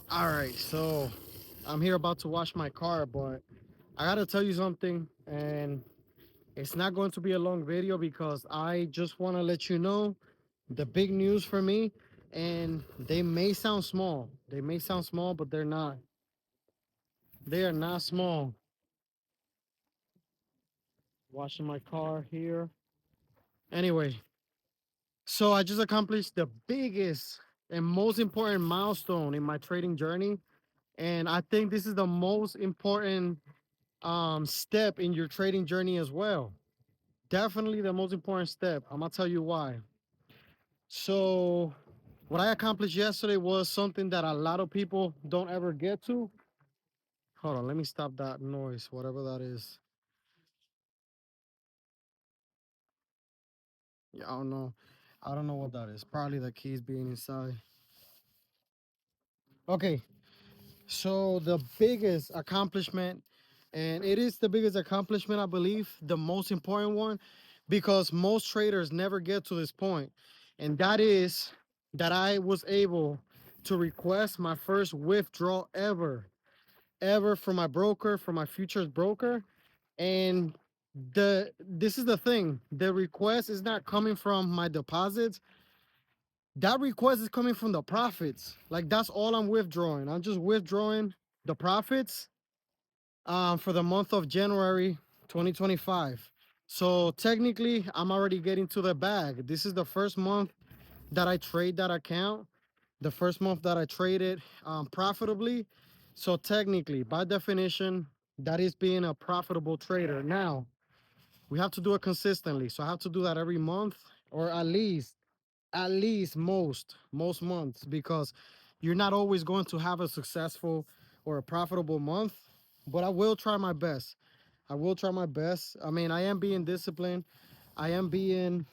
All right, so I'm here about to wash my car, but I gotta tell you something, and it's not going to be a long video because I just want to let you know the big news for me. And they may sound small. They may sound small, but they're not. They are not small. Washing my car here. Anyway, so I just accomplished the biggest and most important milestone in my trading journey. And I think this is the most important step in your trading journey as well. Definitely the most important step. I'm gonna tell you why. So what I accomplished yesterday was something that a lot of people don't ever get to. Hold on, let me stop that noise, whatever that is. Yeah, I don't know. I don't know what that is. Probably the keys being inside. Okay, so the biggest accomplishment, and it is the biggest accomplishment, I believe, the most important one, because most traders never get to this point, and that is that I was able to request my first withdrawal ever from my broker, from my futures broker. And this is the thing, the request is not coming from my deposits. That request is coming from the profits. Like, that's all I'm withdrawing. I'm just withdrawing the profits for the month of January 2025. So technically I'm already getting to the bag. This is the first month that I trade that account, the first month that I traded profitably. So technically, by definition, that is being a profitable trader. Now, we have to do it consistently. So I have to do that every month, or at least most months, because you're not always going to have a successful or a profitable month. But I will try my best. I will try my best. I mean, I am being disciplined. I am being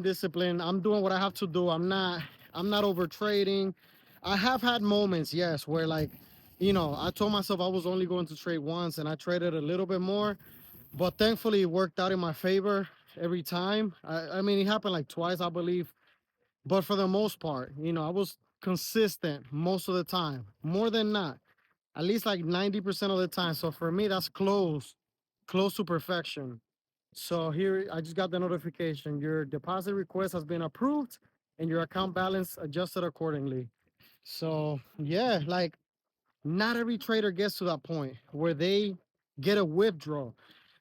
disciplined. I'm doing what I have to do. I'm not over trading. I have had moments, yes, where, like, I told myself I was only going to trade once, and I traded a little bit more, but thankfully it worked out in my favor every time. I mean, it happened like twice, I believe, but for the most part, I was consistent most of the time, more than not, at least like 90% of the time. So for me, that's close to perfection. So here, I just got the notification. Your deposit request has been approved and your account balance adjusted accordingly. So yeah, like, not every trader gets to that point where they get a withdrawal,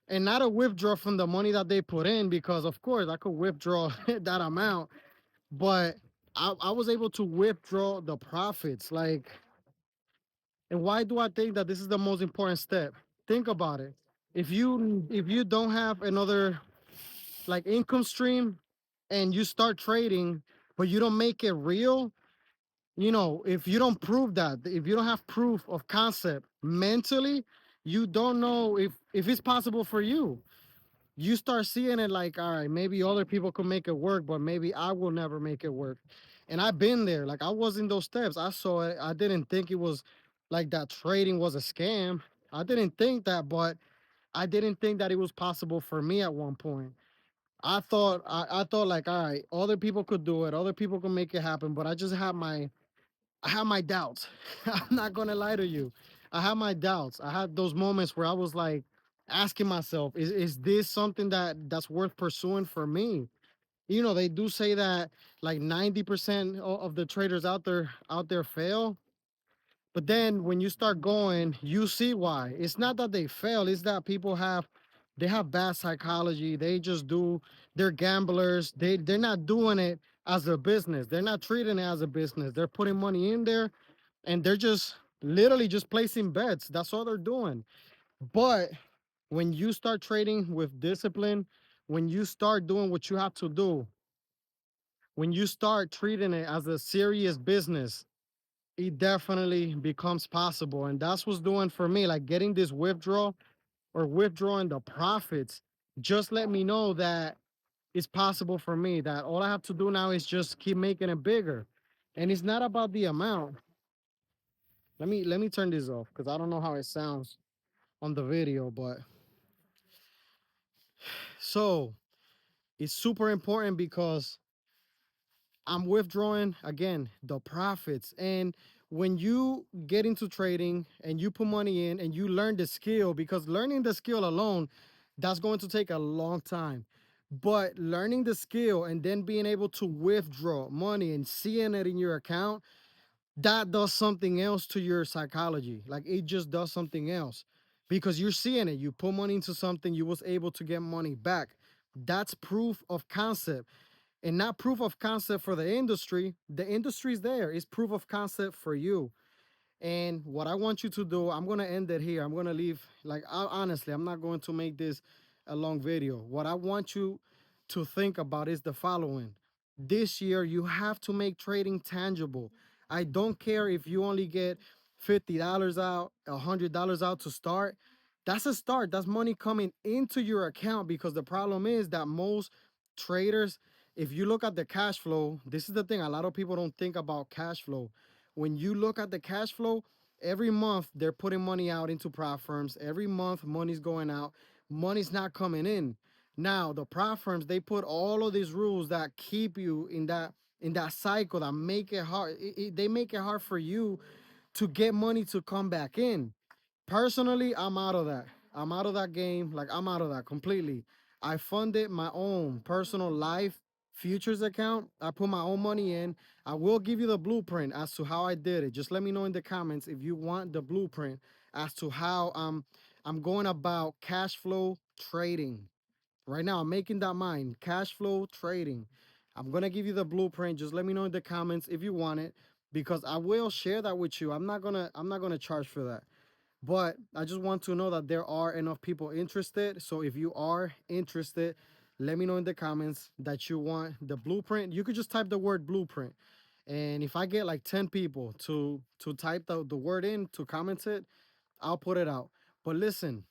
and not a withdrawal from the money that they put in, because of course I could withdraw that amount, but I was able to withdraw the profits. Like, and why do I think that this is the most important step? Think about it. If you don't have another, like, income stream, and you start trading but you don't make it real, if you don't prove that, if you don't have proof of concept mentally, you don't know if it's possible for you. You start seeing it like, all right, maybe other people could make it work, but maybe I will never make it work. And I've been there. Like, I was in those steps. I saw it. I didn't think it was like that trading was a scam. I didn't think that, but I didn't think that it was possible for me at one point. I thought like, all right, other people could do it, other people could make it happen, but I have my doubts. I'm not gonna lie to you. I have my doubts. I had those moments where I was like asking myself, is this something that's worth pursuing for me? They do say that like 90% of the traders out there fail. But then when you start going, you see why. It's not that they fail, it's that they have bad psychology. They just do, they're gamblers. They're not doing it as a business. They're not treating it as a business. They're putting money in there, and they're just literally just placing bets. That's all they're doing. But when you start trading with discipline, when you start doing what you have to do, when you start treating it as a serious business, it definitely becomes possible. And that's what's doing for me, like getting this withdrawal or withdrawing the profits, just let me know that it's possible for me, that all I have to do now is just keep making it bigger. And it's not about the amount. Let me turn this off because I don't know how it sounds on the video. But so it's super important because I'm withdrawing again the profits. And when you get into trading and you put money in and you learn the skill, because learning the skill alone, that's going to take a long time. But learning the skill and then being able to withdraw money and seeing it in your account, that does something else to your psychology. Like it just does something else because you're seeing it. You put money into something, you was able to get money back. That's proof of concept, and not proof of concept for the industry. The industry's there. It's proof of concept for you. And what I want you to do, I'm gonna end it here. I'm gonna leave. Like honestly, I'm not going to make this a long video. What I want you to think about is the following. This year, you have to make trading tangible. I don't care if you only get $50 out, $100 out to start. That's a start. That's money coming into your account, because the problem is that most traders, if you look at the cash flow, this is the thing. A lot of people don't think about cash flow. When you look at the cash flow, every month they're putting money out into prop firms. Every month money's going out. Money's not coming in. Now the prop firms, they put all of these rules that keep you in that cycle, that make it hard. They make it hard for you to get money to come back in. Personally, I'm out of that. I'm out of that game. Like I'm out of that completely. I funded my own personal life futures account. I put my own money in. I will give you the blueprint as to how I did it. Just let me know in the comments if you want the blueprint as to how I'm going about cash flow trading. Right now, I'm making that mind. Cash flow trading. I'm gonna give you the blueprint. Just let me know in the comments if you want it, because I will share that with you. I'm not gonna charge for that. But I just want to know that there are enough people interested. So if you are interested, let me know in the comments that you want the blueprint. You could just type the word blueprint. And if I get like 10 people to type the word in, to comment it, I'll put it out. But listen,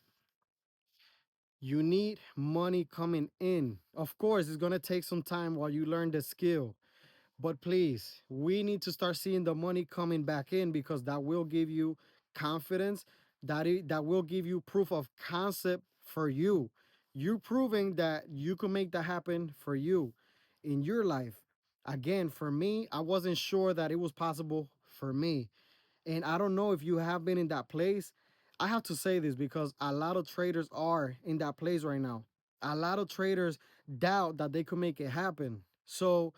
you need money coming in. Of course, it's gonna take some time while you learn the skill. But please, we need to start seeing the money coming back in, because that will give you confidence. That will give you proof of concept for you. You're proving that you can make that happen for you in your life. Again, for me, I wasn't sure that it was possible for me. And I don't know if you have been in that place. I have to say this because a lot of traders are in that place right now. A lot of traders doubt that they could make it happen. So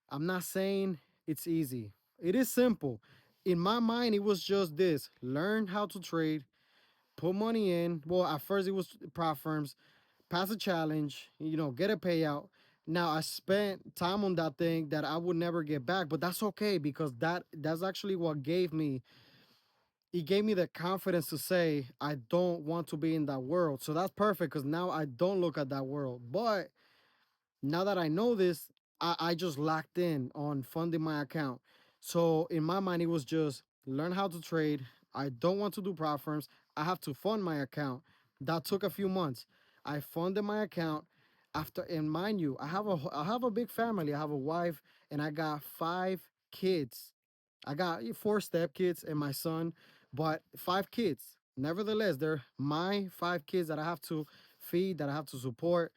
I'm not saying it's easy. It is simple. In my mind, it was just this: learn how to trade, put money in. Well, at first it was prop firms, pass a challenge, get a payout. Now I spent time on that thing that I would never get back, but that's okay, because that's actually what gave me the confidence to say I don't want to be in that world. So that's perfect, because now I don't look at that world. But now that I know this, I just locked in on funding my account. So in my mind, it was just learn how to trade. I don't want to do prop firms. I have to fund my account. That took a few months. I funded my account after, and mind you, I have a big family. I have a wife and I got 5 kids. I got 4 step kids and my son, but 5 kids. Nevertheless, they're my 5 kids that I have to feed, that I have to support.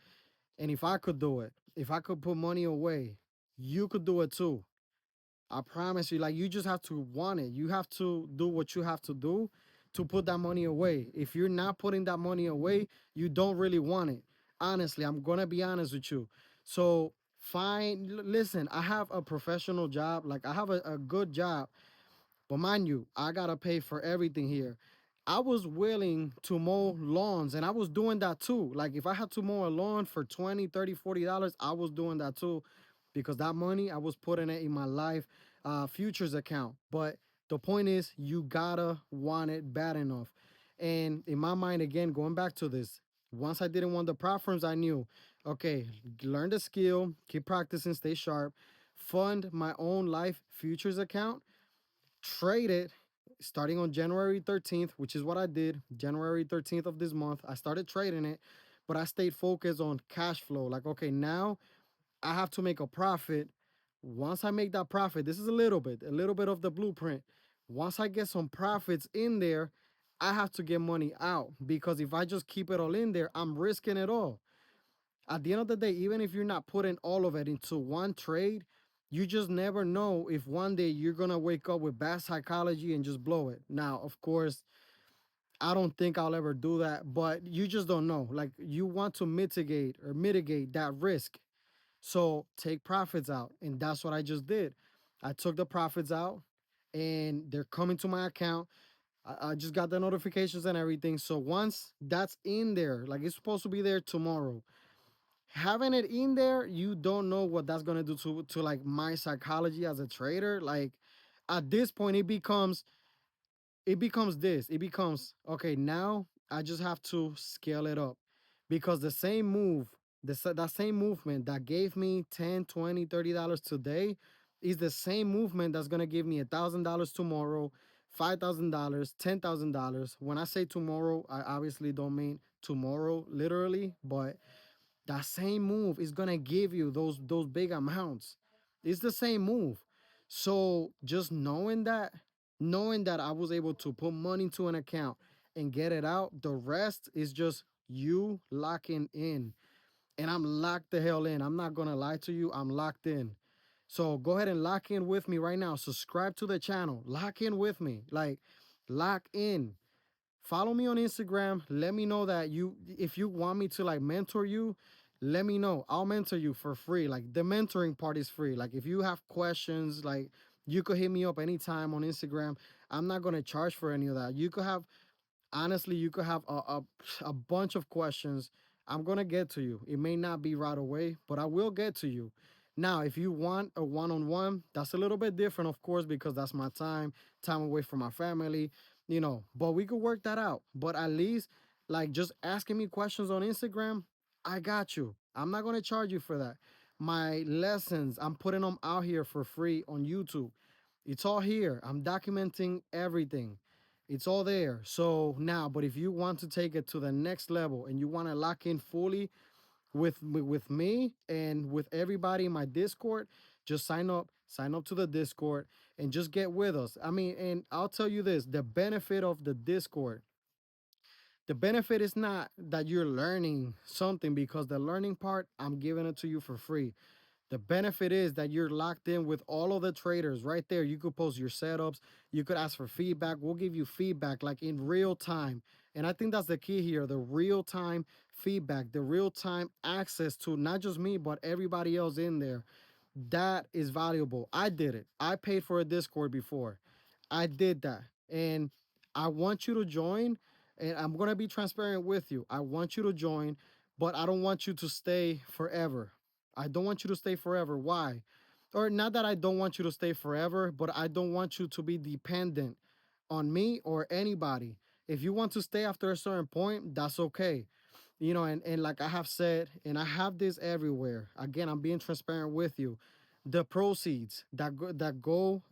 And if I could do it, if I could put money away, you could do it too. I promise you, like, you just have to want it. You have to do what you have to do to put that money away. If you're not putting that money away, you don't really want it. Honestly, I'm gonna be honest with you. So fine, listen, I have a professional job, like I have a good job, but mind you, I gotta pay for everything here. I was willing to mow lawns, and I was doing that too. Like if I had to mow a lawn for 20, 30, $40, I was doing that too, because that money I was putting it in my life futures account. But the point is, you gotta want it bad enough. And in my mind, again, going back to this, once I didn't want the prop firms, I knew, okay, learn the skill, keep practicing, stay sharp, fund my own life futures account, trade it starting on January 13th, which is what I did. January 13th of this month, I started trading it, but I stayed focused on cash flow. Like, okay, now I have to make a profit. Once I make that profit, this is a little bit of the blueprint. Once I get some profits in there, I have to get money out, because if I just keep it all in there, I'm risking it all. At the end of the day, even if you're not putting all of it into one trade, You just never know if one day you're gonna wake up with bad psychology and just blow it. Now, of course, I don't think I'll ever do that, but you just don't know. Like, you want to mitigate that risk. So take profits out. And that's what I just did. I took the profits out and they're coming to my account. I just got the notifications and everything. So once that's in there, like it's supposed to be there tomorrow, having it in there, you don't know what that's gonna do to like my psychology as a trader. Like at this point, it becomes this. It becomes okay. Now I just have to scale it up because the same move, that same movement that gave me 10, 20, $30 today is the same movement that's gonna give me $1,000 tomorrow, $5,000, $10,000. When I say tomorrow, I obviously don't mean tomorrow literally, but that same move is gonna give you those big amounts. It's the same move. So just knowing that I was able to put money into an account and get it out, the rest is just you locking in. And I'm locked the hell in. I'm not gonna lie to you, I'm locked in. So go ahead and lock in with me right now. Subscribe to the channel. Lock in with me. Like, lock in. Follow me on Instagram. Let me know that if you want me to like mentor you, let me know. I'll mentor you for free. Like the mentoring part is free. Like if you have questions, like you could hit me up anytime on Instagram. I'm not gonna charge for any of that. You could have honestly, you could have a bunch of questions. I'm gonna get to you. It may not be right away, but I will get to you. Now, if you want a one-on-one, that's a little bit different, of course, because that's my time away from my family, But we could work that out. But at least, like, just asking me questions on Instagram, I got you. I'm not gonna charge you for that. My lessons, I'm putting them out here for free on YouTube. It's all here. I'm documenting everything. It's all there. So now, but if you want to take it to the next level and you want to lock in fully with me and with everybody in my Discord, just sign up to the Discord and just get with us. I mean, and I'll tell you this, the benefit of the Discord, the benefit is not that you're learning something because the learning part, I'm giving it to you for free. The benefit is that you're locked in with all of the traders right there. You could post your setups. You could ask for feedback. We'll give you feedback like in real time. And I think that's the key here, the real time feedback, the real time access to not just me, but everybody else in there. That is valuable. I did it. I paid for a Discord before. I did that. And I want you to join. And I'm going to be transparent with you. I want you to join, but I don't want you to stay forever. I don't want you to stay forever. Why? Or not that I don't want you to stay forever, but I don't want you to be dependent on me or anybody. If you want to stay after a certain point, that's okay. And like I have said, and I have this everywhere. Again, I'm being transparent with you. The proceeds that go,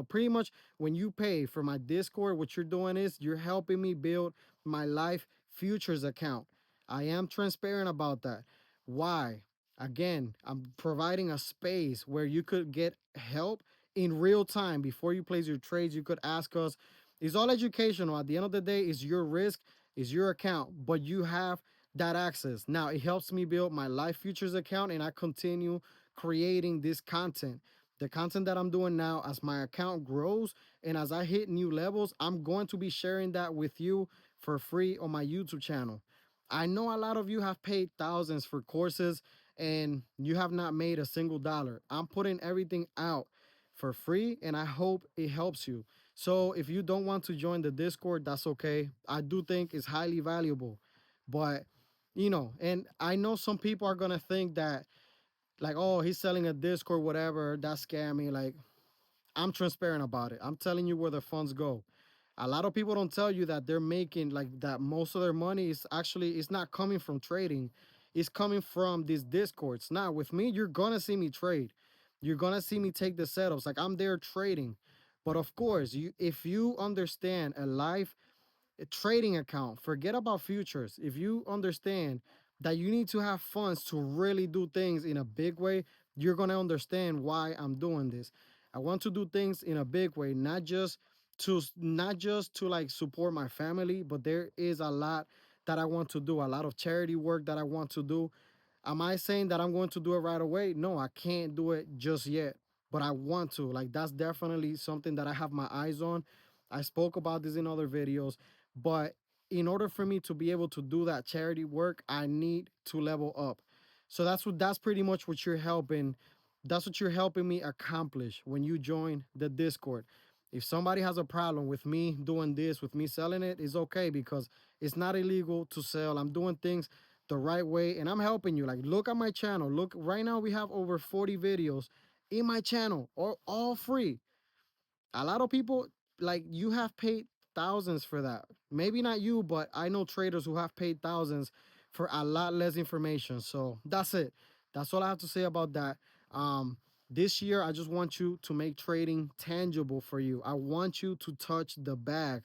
pretty much when you pay for my Discord, what you're doing is you're helping me build my life futures account. I am transparent about that. Why? Again, I'm providing a space where you could get help in real time before you place your trades. You could ask us. It's all educational. At the end of the day, it's your risk, it's your account, but you have that access. Now, it helps me build my life futures account and I continue creating this content. The content that I'm doing now, as my account grows and as I hit new levels, I'm going to be sharing that with you for free on my YouTube channel. I know a lot of you have paid thousands for courses and you have not made a single dollar. I'm putting everything out for free and I hope it helps you. So if you don't want to join the Discord, that's okay. I do think it's highly valuable. But, and I know some people are going to think that, like, oh, he's selling a Discord, whatever, that's scammy. Like, I'm transparent about it. I'm telling you where the funds go. A lot of people don't tell you that they're making like that. Most of their money is actually, it's not coming from trading. It's coming from these Discords. Now with me, you're gonna see me trade. You're gonna see me take the setups. Like I'm there trading. But of course, if you understand a trading account, forget about futures. If you understand that you need to have funds to really do things in a big way, you're going to understand why I'm doing this. I want to do things in a big way, not just to like support my family, but there is a lot that I want to do, a lot of charity work that I want to do. Am I saying that I'm going to do it right away? No, I can't do it just yet. but I want to. Like, that's definitely something that I have my eyes on. I spoke about this in other videos, but in order for me to be able to do that charity work, I need to level up. So that's pretty much what you're helping. That's what you're helping me accomplish when you join the Discord. If somebody has a problem with me doing this, with me selling it, it's okay because it's not illegal to sell. I'm doing things the right way and I'm helping you. Like, look at my channel. Look, right now we have over 40 videos in my channel, or all free. A lot of people, like, you have paid thousands for that. Maybe not you, but I know traders who have paid thousands for a lot less information. So that's it. That's all I have to say about that. um this year I just want you to make trading tangible for you. I want you to touch the bag.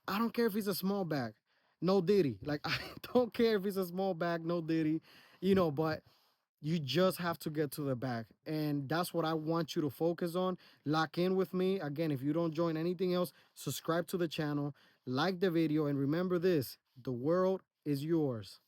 I don't care if it's a small bag, no diddy. Like, I don't care if it's a small bag, no diddy, but you just have to get to the back. And that's what I want you to focus on. Lock in with me. Again, if you don't join anything else, subscribe to the channel, like the video, and remember this: the world is yours.